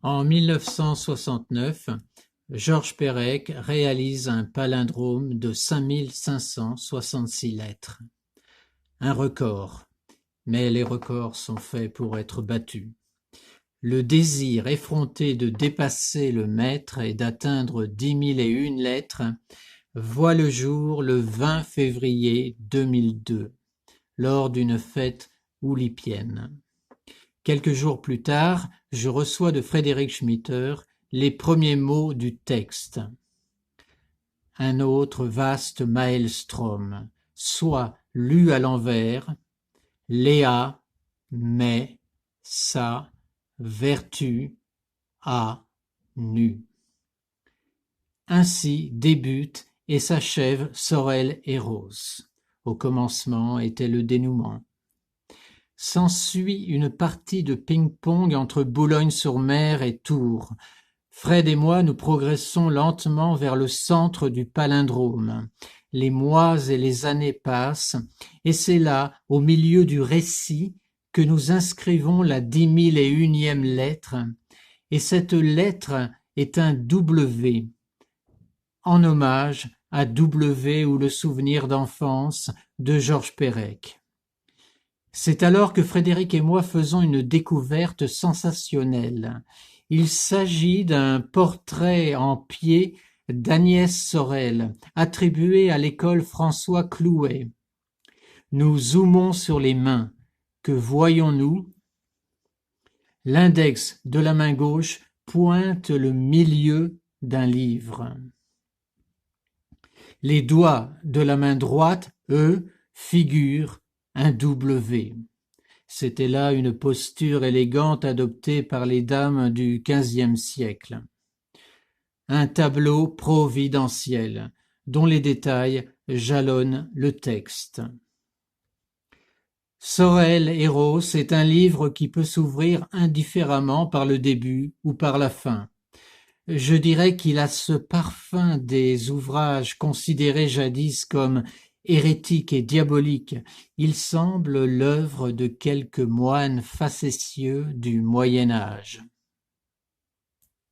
En 1969, Georges Perec réalise un palindrome de 5566 lettres. Un record, mais les records sont faits pour être battus. Le désir effronté de dépasser le mètre et d'atteindre 10 001 lettres voit le jour le 20 février 2002, lors d'une fête oulipienne. Quelques jours plus tard, je reçois de Frédéric Schmitter les premiers mots du texte. Un autre vaste maelstrom, soit lu à l'envers, Léa, mais, sa, vertu, a, nu. Ainsi débute et s'achève Sorel et Rose. Au commencement était le dénouement. S'ensuit une partie de ping-pong entre Boulogne-sur-Mer et Tours. Fred et moi, nous progressons lentement vers le centre du palindrome. Les mois et les années passent, et c'est là, au milieu du récit, que nous inscrivons la 10 001e lettre, et cette lettre est un W, en hommage à W ou le souvenir d'enfance de Georges Perec. C'est alors que Frédéric et moi faisons une découverte sensationnelle. Il s'agit d'un portrait en pied d'Agnès Sorel, attribué à l'école François Clouet. Nous zoomons sur les mains. Que voyons-nous? L'index de la main gauche pointe le milieu d'un livre. Les doigts de la main droite, eux, figurent un W. C'était là une posture élégante adoptée par les dames du XVe siècle. Un tableau providentiel, dont les détails jalonnent le texte. Sorel et Rose est un livre qui peut s'ouvrir indifféremment par le début ou par la fin. Je dirais qu'il a ce parfum des ouvrages considérés jadis comme hérétique et diabolique. Il semble l'œuvre de quelques moines facétieux du Moyen Âge.